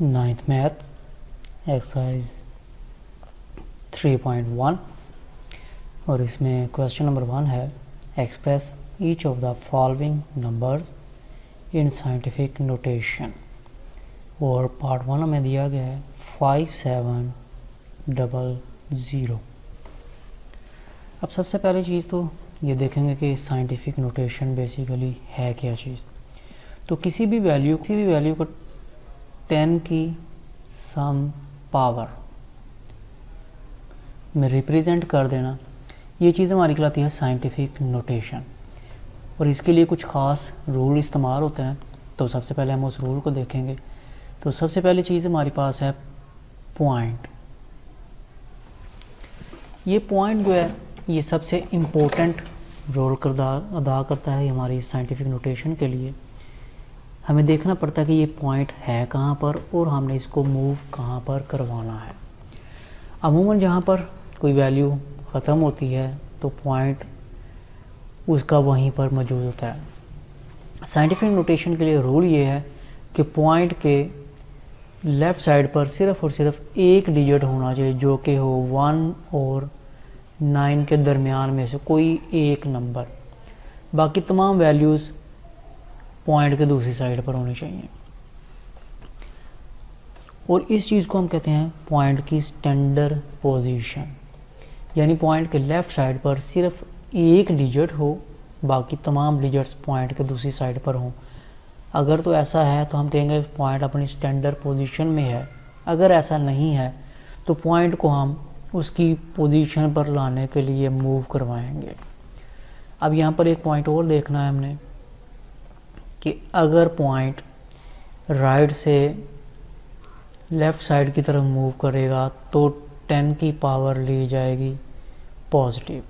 Ninth math exercise 3.1 और इसमें question number 1 है express each of the following numbers in scientific notation. और part 1 हमें दिया गया है 5700। अब सबसे पहली चीज़ तो ये देखेंगे कि साइंटिफिक नोटेशन बेसिकली है क्या चीज़। तो किसी भी वैल्यू को 10 की सम पावर में रिप्रेजेंट कर देना, ये चीज़ हमारी कहलाती है साइंटिफिक नोटेशन। और इसके लिए कुछ ख़ास रूल इस्तेमाल होते हैं। तो सबसे पहले हम उस रूल को देखेंगे। तो सबसे पहली चीज़ हमारे पास है पॉइंट। ये पॉइंट जो है ये सबसे इम्पोर्टेंट रोल अदा करता है हमारी साइंटिफिक नोटेशन के लिए। हमें देखना पड़ता है कि ये पॉइंट है कहाँ पर और हमने इसको मूव कहाँ पर करवाना है। अमूमन जहाँ पर कोई वैल्यू ख़त्म होती है तो पॉइंट उसका वहीं पर मौजूद होता है। साइंटिफिक नोटेशन के लिए रूल ये है कि पॉइंट के लेफ़्ट साइड पर सिर्फ़ और सिर्फ एक डिजिट होना चाहिए जो कि हो 1 और 9 के दरमियान में से कोई एक नंबर। बाकी तमाम वैल्यूज़ पॉइंट के दूसरी साइड पर होनी चाहिए। और इस चीज़ को हम कहते हैं पॉइंट की स्टैंडर्ड पोजीशन, यानी पॉइंट के लेफ़्ट साइड पर सिर्फ एक डिजिट हो, बाकी तमाम डिजिट्स पॉइंट के दूसरी साइड पर हों। अगर तो ऐसा है तो हम कहेंगे पॉइंट अपनी स्टैंडर्ड पोजीशन में है। अगर ऐसा नहीं है तो पॉइंट को हम उसकी पोजीशन पर लाने के लिए मूव करवाएंगे। अब यहाँ पर एक पॉइंट और देखना है हमने कि अगर पॉइंट राइट से लेफ़्ट साइड की तरफ मूव करेगा तो 10 की पावर ली जाएगी पॉजिटिव।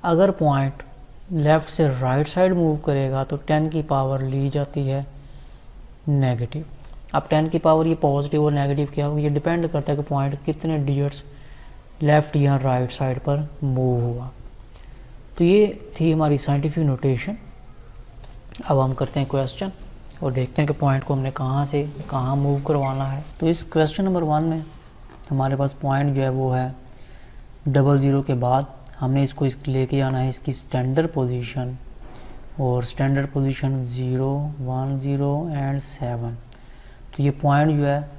अगर पॉइंट लेफ़्ट से राइट साइड मूव करेगा तो 10 की पावर ली जाती है नेगेटिव। अब 10 की पावर ये पॉजिटिव और नेगेटिव क्या होगी, ये डिपेंड करता है कि पॉइंट कितने डिजिट्स लेफ़्ट या राइट साइड पर मूव हुआ। तो ये थी हमारी साइंटिफिक नोटेशन। अब हम करते हैं क्वेश्चन और देखते हैं कि पॉइंट को हमने कहाँ से कहाँ मूव करवाना है। तो इस क्वेश्चन नंबर 1 में हमारे पास पॉइंट जो है वो है 00 के बाद हमने इसको लेके जाना है इसकी स्टैंडर्ड पोजीशन। और स्टैंडर्ड पोजीशन 0, 1, 0 एंड 7। तो ये पॉइंट जो है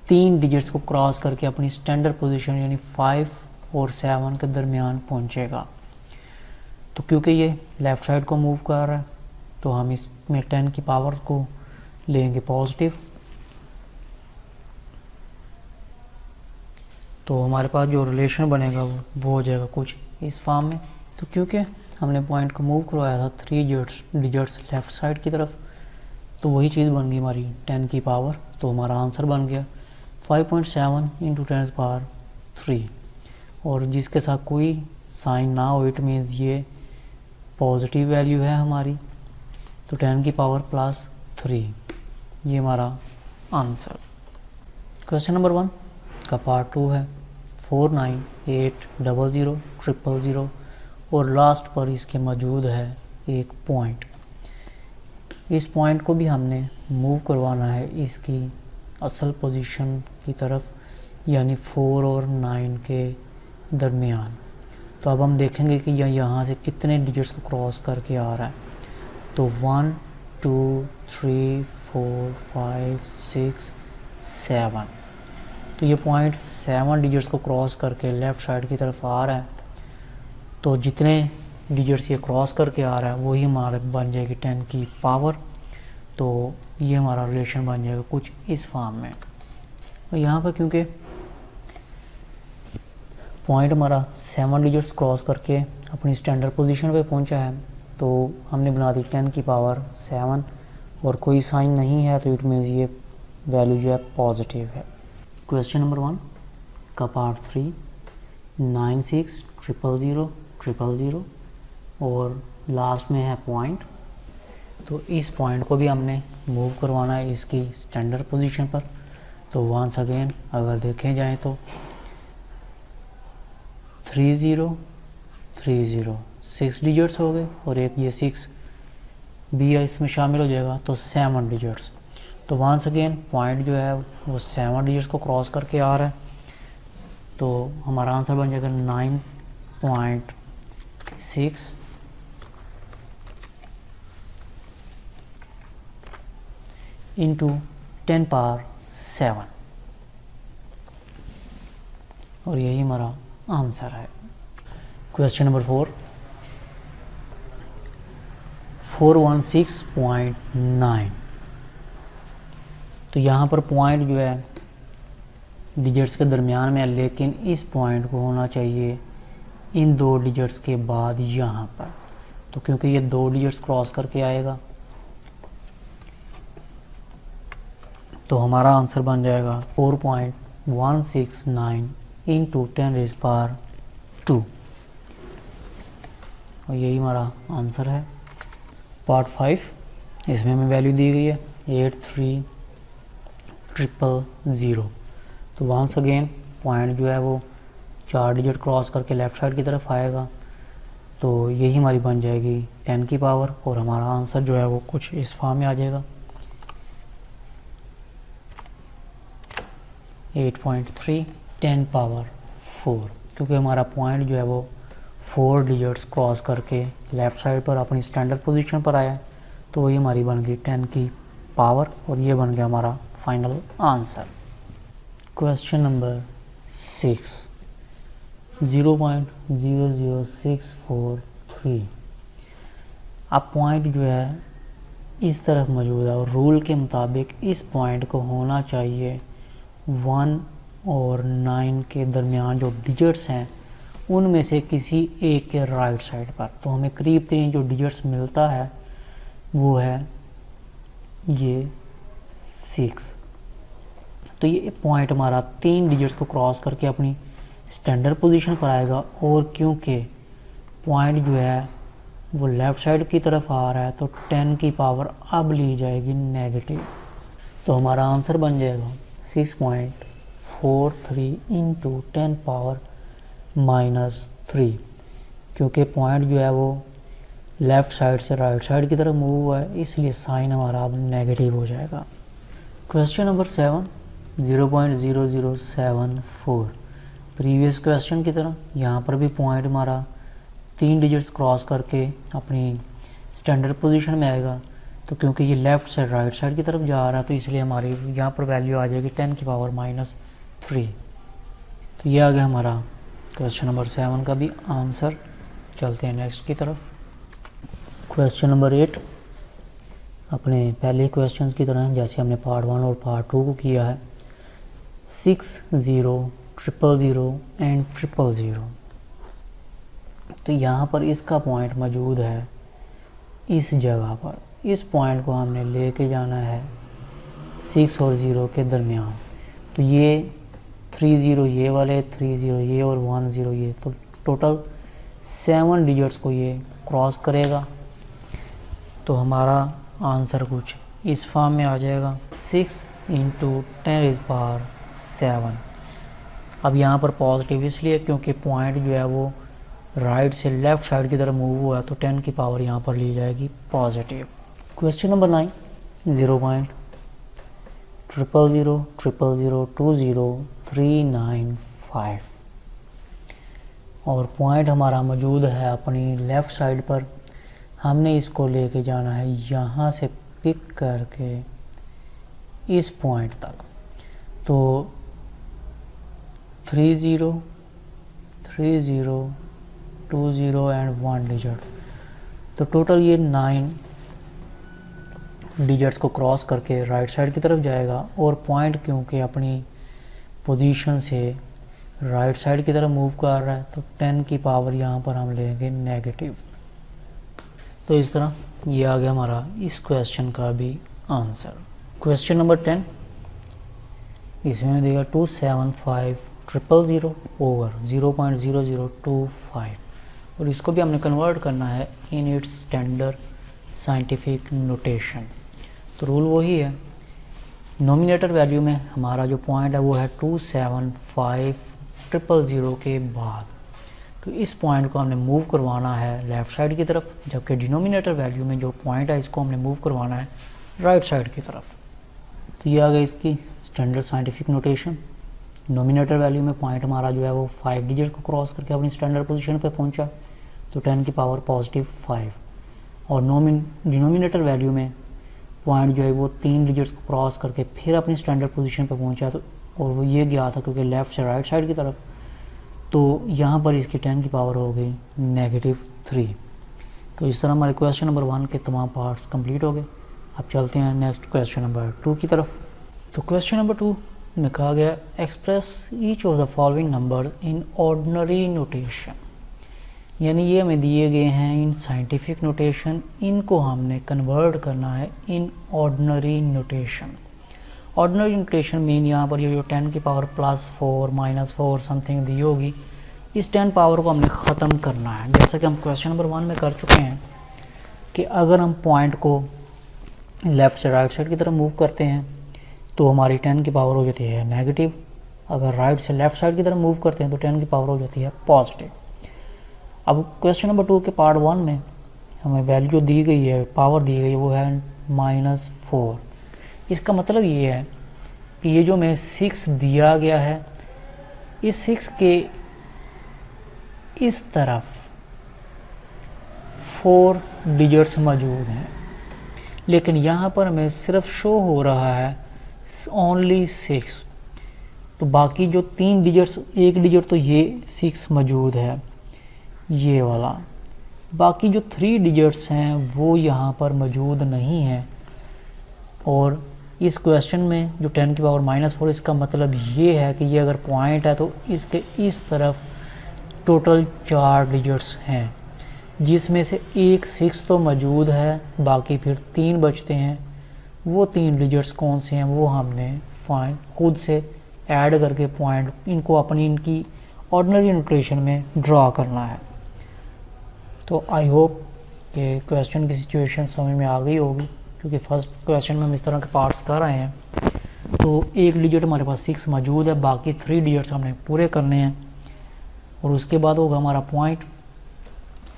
3 डिजिट्स को क्रॉस करके अपनी स्टैंडर्ड पोजीशन यानी 5 और 7 के दरमियान पहुंचेगा। तो क्योंकि ये लेफ़्ट साइड को मूव कर रहा है तो हम इसमें 10 की पावर को लेंगे पॉजिटिव। तो हमारे पास जो रिलेशन बनेगा वो हो जाएगा कुछ इस फॉर्म में। तो क्योंकि हमने पॉइंट को मूव करवाया था 3 डिजिट्स लेफ़्ट साइड की तरफ, तो वही चीज़ बन गई हमारी 10 की पावर। तो हमारा आंसर बन गया 5.7 × 10⁻³ और जिसके साथ कोई साइन ना हो, इट मीन्स ये पॉजिटिव वैल्यू है हमारी। तो 10 की पावर +3 ये हमारा आंसर। क्वेश्चन नंबर 1 का पार्ट 2 है 498000000 और लास्ट पर इसके मौजूद है एक पॉइंट। इस पॉइंट को भी हमने मूव करवाना है इसकी असल पोजीशन की तरफ, यानी 4 और 9 के दरमियान। तो अब हम देखेंगे कि यह यहाँ से कितने डिजिट्स को क्रॉस करके आ रहा है। तो 1, 2, 3, 4, 5, 6, 7। तो ये पॉइंट 7 डिजिट्स को क्रॉस करके लेफ़्ट साइड की तरफ आ रहा है। तो जितने डिजिट्स ये क्रॉस करके आ रहा है वही हमारे बन जाएगी 10 की पावर। तो ये हमारा रिलेशन बन जाएगा कुछ इस फॉर्म में। तो यहाँ पर क्योंकि पॉइंट हमारा 7 डिजिट्स क्रॉस करके अपनी स्टैंडर्ड पोजीशन पे पहुंचा है तो हमने बना दी 10 की पावर 7 और कोई साइन नहीं है तो इट मीन्स ये वैल्यू जो है पॉजिटिव है। क्वेश्चन नंबर 1 का पार्ट 3 96000000 और लास्ट में है पॉइंट। तो इस पॉइंट को भी हमने मूव करवाना है इसकी स्टैंडर्ड पोजीशन पर। तो वंस अगेन अगर देखे जाएँ तो 3030 6 डिजिट्स हो गए और एक ये 6 भी इसमें शामिल हो जाएगा तो 7 डिजिट्स। तो वंस अगेन पॉइंट जो है वो 7 डिजिट्स को क्रॉस करके आ रहा है, तो हमारा आंसर बन जाएगा 9.6 इंटू 10 पावर 7, और यही हमारा आंसर है। Question number 416.9। तो यहाँ पर पॉइंट जो है डिजिट्स के दरमियान में है, लेकिन इस पॉइंट को होना चाहिए इन 2 डिजिट्स के बाद यहाँ पर। तो क्योंकि ये 2 डिजिट्स क्रॉस करके आएगा, तो हमारा आंसर बन जाएगा 4.169 इंटू 10⁻², और यही हमारा आंसर है। पार्ट 5, इसमें हमें वैल्यू दी गई है 83,000। तो वंस अगेन पॉइंट जो है वो 4 डिजिट क्रॉस करके लेफ़्ट साइड की तरफ आएगा, तो यही हमारी बन जाएगी 10 की पावर, और हमारा आंसर जो है वो कुछ इस फॉर्म में आ जाएगा 8.3 10 पावर 4, क्योंकि हमारा पॉइंट जो है वो 4 डिजिट्स क्रॉस करके लेफ़्ट साइड पर अपनी स्टैंडर्ड पोजीशन पर आया, तो वही हमारी बन गई 10 की पावर, और ये बन गया हमारा फाइनल आंसर। Question number 6, 0.00643। अब पॉइंट जो है इस तरफ मौजूद है, और रूल के मुताबिक इस पॉइंट को होना चाहिए 1 और 9 के दरमियान जो डिजिट्स हैं उनमें से किसी एक के राइट साइड पर। तो हमें करीब तरीन जो डिजिट्स मिलता है वो है ये 6। तो ये पॉइंट हमारा 3 डिजिट्स को क्रॉस करके अपनी स्टैंडर्ड पोजीशन पर आएगा, और क्योंकि पॉइंट जो है वो लेफ़्ट साइड की तरफ आ रहा है, तो 10 की पावर अब ली जाएगी नेगेटिव। तो हमारा आंसर बन जाएगा 6.43 इंटू 10 पावर -3, क्योंकि पॉइंट जो है वो लेफ़्ट साइड से राइट साइड की तरफ मूव हुआ है, इसलिए साइन हमारा अब नेगेटिव हो जाएगा। Question number 7, 0.0074। प्रीवियस क्वेश्चन की तरह यहाँ पर भी पॉइंट हमारा 3 डिजिट्स क्रॉस करके अपनी स्टैंडर्ड पोजीशन में आएगा, तो क्योंकि ये लेफ़्ट से राइट साइड की तरफ जा रहा है, तो इसलिए हमारी यहाँ पर वैल्यू आ जाएगी 10 की पावर -3। तो ये आ गया हमारा क्वेश्चन नंबर 7 का भी आंसर। चलते हैं नेक्स्ट की तरफ। क्वेश्चन नंबर 8 अपने पहले क्वेश्चंस की तरह जैसे हमने पार्ट 1 और पार्ट 2 को किया है। 6 0 0 0 एंड 0 0। तो यहाँ पर इसका पॉइंट मौजूद है इस जगह पर। इस पॉइंट को हमने लेके जाना है 6 और 0 के दरमियान। तो ये 3 0 ये वाले, 3 0 ये और 1 0 ये, तो टोटल 7 डिजिट्स को ये क्रॉस करेगा। तो हमारा आंसर कुछ इस फॉर्म में आ जाएगा 6 इंटू 10⁻⁷। अब यहाँ पर पॉजिटिव इसलिए क्योंकि पॉइंट जो है वो राइट से लेफ़्ट साइड की तरफ मूव हुआ है, तो 10 की पावर यहाँ पर ली जाएगी पॉजिटिव। Question number 9, 0.000 000 20 395। और पॉइंट हमारा मौजूद है अपनी लेफ़्ट साइड पर। हमने इसको लेके जाना है यहाँ से पिक करके इस पॉइंट तक। तो 3 0 3 0 2 0 एंड 1 डिजिट, तो टोटल ये 9 डिजिट्स को क्रॉस करके राइट साइड की तरफ जाएगा। और पॉइंट क्योंकि अपनी पोजीशन से राइट साइड की तरफ मूव कर रहा है, तो 10 की पावर यहाँ पर हम लेंगे नेगेटिव। तो इस तरह ये आ गया हमारा इस क्वेश्चन का भी आंसर। क्वेश्चन नंबर 10, इसमें देगा 275,000 ओवर 0.0025, और इसको भी हमने कन्वर्ट करना है in its standard scientific notation. तो रूल वही है, नोमिनेटर वैल्यू में हमारा जो पॉइंट है वो है 275,000 के बाद। तो इस पॉइंट को हमने मूव करवाना है लेफ़्ट साइड की तरफ, जबकि डिनोमिनेटर वैल्यू में जो पॉइंट है इसको हमने मूव करवाना है राइट साइड की तरफ। तो ये आ गई इसकी standard scientific notation. Nominator value में पॉइंट हमारा जो है वो 5 डिजिट को क्रॉस करके अपनी स्टैंडर्ड पोजीशन पे पहुंचा, तो 10 की पावर पॉजिटिव 5। और डिनोमिनेटर वैल्यू में पॉइंट जो है वो 3 डिजिट्स को क्रॉस करके फिर अपनी स्टैंडर्ड पोजीशन पे पहुंचा, तो और वो ये गया था क्योंकि लेफ़्ट से राइट साइड की तरफ, तो यहाँ पर इसकी 10 की पावर हो गई -3। तो इस तरह हमारे क्वेश्चन नंबर 1 के तमाम पार्ट्स कंप्लीट हो गए। अब चलते हैं नेक्स्ट क्वेश्चन नंबर 2 की तरफ। तो क्वेश्चन नंबर 2 में कहा गया express each of the following number in ordinary notation, यानी ये हमें दिए गए हैं इन साइंटिफिक नोटेशन, इनको हमने कन्वर्ट करना है in ordinary notation. Ordinary notation mean यहाँ पर ये जो 10 की पावर +4 -4 समथिंग दी होगी, इस 10 पावर को हमने ख़त्म करना है। जैसा कि हम क्वेश्चन नंबर 1 में कर चुके हैं कि अगर हम पॉइंट को लेफ़्ट से राइट साइड की तरफ मूव करते हैं तो हमारी 10 की पावर हो जाती है नेगेटिव, अगर राइट से लेफ़्ट साइड की तरफ मूव करते हैं तो 10 की पावर हो जाती है पॉजिटिव। अब क्वेश्चन नंबर 2 के पार्ट 1 में हमें वैल्यू जो दी गई है, पावर दी गई है, वो है -4। इसका मतलब ये है कि ये जो हमें 6 दिया गया है, इस 6 के इस तरफ 4 डिजिट्स मौजूद हैं, लेकिन यहाँ पर हमें सिर्फ शो हो रहा है ओनली 6। तो बाकी जो 3 डिजिट्स, एक डिजिट तो ये 6 मौजूद है ये वाला, बाकी जो 3 डिजिट्स हैं वो यहाँ पर मौजूद नहीं हैं। और इस क्वेश्चन में जो 10 की पावर -4, इसका मतलब ये है कि ये अगर पॉइंट है तो इसके इस तरफ टोटल 4 डिजिट्स हैं, जिसमें से एक 6 तो मौजूद है, बाकी फिर 3 बचते हैं। वो 3 डिजिट्स कौन से हैं वो हमने खुद से ऐड करके पॉइंट इनको इनकी ऑर्डिनरी नोटेशन में ड्रा करना है। तो आई होप कि क्वेश्चन की सिचुएशन समझ में आ गई होगी, क्योंकि फर्स्ट क्वेश्चन में हम इस तरह के पार्ट्स कर रहे हैं। तो एक डिजिट हमारे पास 6 मौजूद है, बाकी 3 डिजिट्स हमने पूरे करने हैं, और उसके बाद होगा हमारा पॉइंट।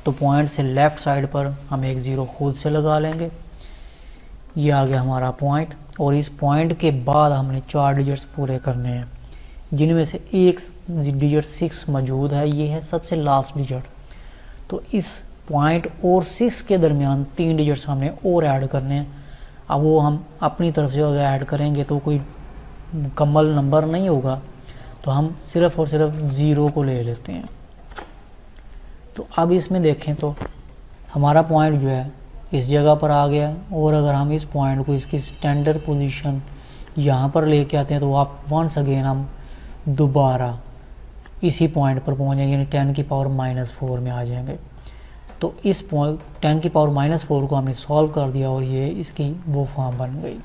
तो पॉइंट से लेफ़्ट साइड पर हम एक 0 खुद से लगा लेंगे, ये आ गया हमारा पॉइंट। और इस पॉइंट के बाद हमने 4 डिजिट्स पूरे करने हैं, जिनमें से एक डिजिट 6 मौजूद है, ये है सबसे लास्ट डिजिट। तो इस पॉइंट और 6 के दरमियान 3 डिजिट्स हमने और ऐड करने हैं। अब वो हम अपनी तरफ से अगर ऐड करेंगे तो कोई मुकम्मल नंबर नहीं होगा, तो हम सिर्फ़ और सिर्फ 0 को ले लेते हैं। तो अब इसमें देखें तो हमारा पॉइंट जो है इस जगह पर आ गया, और अगर हम इस पॉइंट को इसकी स्टैंडर्ड पोजीशन यहाँ पर लेके आते हैं तो आप वंस अगेन हम दोबारा इसी पॉइंट पर पहुँच जाएंगे, यानी 10 की पावर -4 में आ जाएंगे। तो इस पॉइंट 10 की पावर -4 को हमने सॉल्व कर दिया और ये इसकी वो फॉर्म बन गई।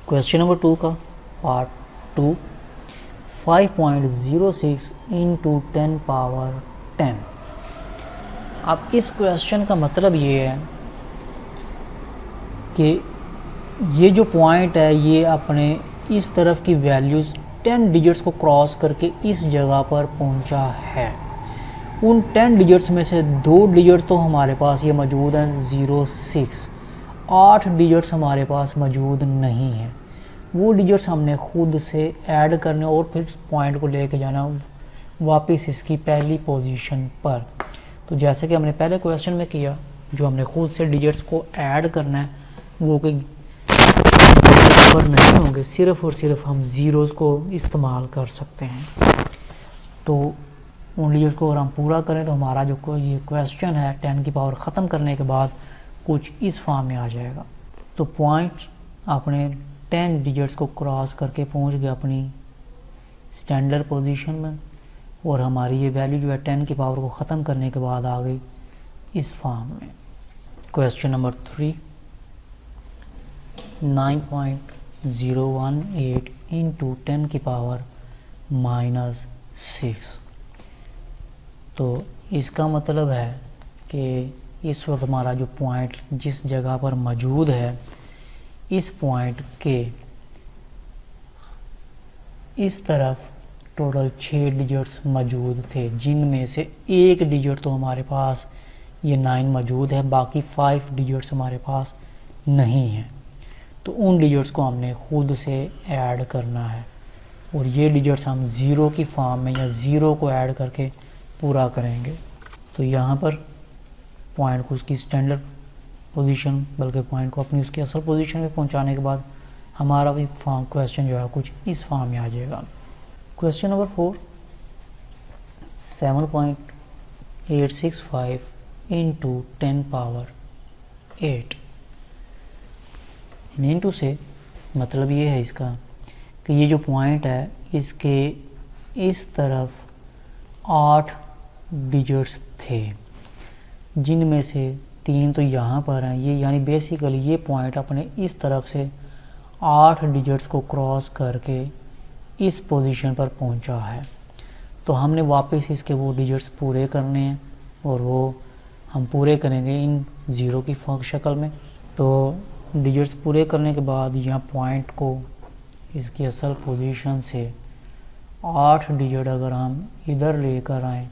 क्वेश्चन नंबर 2 का पार्ट 2, 5.06 × 10 पावर 10। अब इस क्वेश्चन का मतलब ये है कि ये जो पॉइंट है ये अपने इस तरफ की वैल्यूज़ 10 डिजिट्स को क्रॉस करके इस जगह पर पहुंचा है। उन 10 डिजिट्स में से 2 डिजिट तो हमारे पास ये मौजूद हैं 06, 8 डिजिट्स हमारे पास मौजूद नहीं हैं। वो डिजिट्स हमने खुद से ऐड करने और फिर पॉइंट को लेके जाना वापस इसकी पहली पोजीशन पर। तो जैसे कि हमने पहले क्वेश्चन में किया, जो हमने खुद से डिजिट्स को ऐड करना है वो कोई नंबर नहीं होंगे, सिर्फ़ और सिर्फ हम ज़ीरोज़ को इस्तेमाल कर सकते हैं। तो उन डिजिट्स को अगर हम पूरा करें तो हमारा जो ये क्वेश्चन है 10 की पावर ख़त्म करने के बाद कुछ इस फॉर्म में आ जाएगा। तो पॉइंट अपने 10 डिजिट्स को क्रॉस करके पहुंच गया अपनी स्टैंडर्ड पोजीशन में, और हमारी ये वैल्यू जो है 10 की पावर को ख़त्म करने के बाद आ गई इस फॉर्म में। क्वेश्चन नंबर 3, 9.018 × 10 की पावर -6। तो इसका मतलब है कि इस वक्त हमारा जो पॉइंट जिस जगह पर मौजूद है, इस पॉइंट के इस तरफ टोटल 6 डिजिट्स मौजूद थे, जिनमें से एक डिजिट तो हमारे पास ये 9 मौजूद है, बाकी 5 डिजिट्स हमारे पास नहीं हैं। तो उन डिजिट्स को हमने खुद से ऐड करना है और ये डिजिट्स हम ज़ीरो की फॉर्म में या ज़ीरो को ऐड करके पूरा करेंगे। तो यहाँ पर पॉइंट को उसकी स्टैंडर्ड पोजीशन बल्कि पॉइंट को अपनी उसकी असल पोजीशन में पहुँचाने के बाद हमारा भी फॉर्म क्वेश्चन जो है कुछ इस फॉर्म में आ जाएगा। Question number 4, 7.865 into 10 power 8। Into से मतलब ये है इसका कि ये जो पॉइंट है इसके इस तरफ 8 डिजिट्स थे, जिनमें से 3 तो यहाँ पर हैं। ये यानी बेसिकली ये पॉइंट अपने इस तरफ से 8 डिजिट्स को क्रॉस करके इस पोजीशन पर पहुँचा है। तो हमने वापस इसके वो डिजिट्स पूरे करने हैं और वो हम पूरे करेंगे इन ज़ीरो की शक्ल में। तो डिजिट्स पूरे करने के बाद यहाँ पॉइंट को इसकी असल पोजीशन से 8 डिजिट अगर हम इधर लेकर आएँ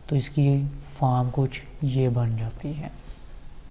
तो इसकी फॉर्म कुछ ये बन जाती है।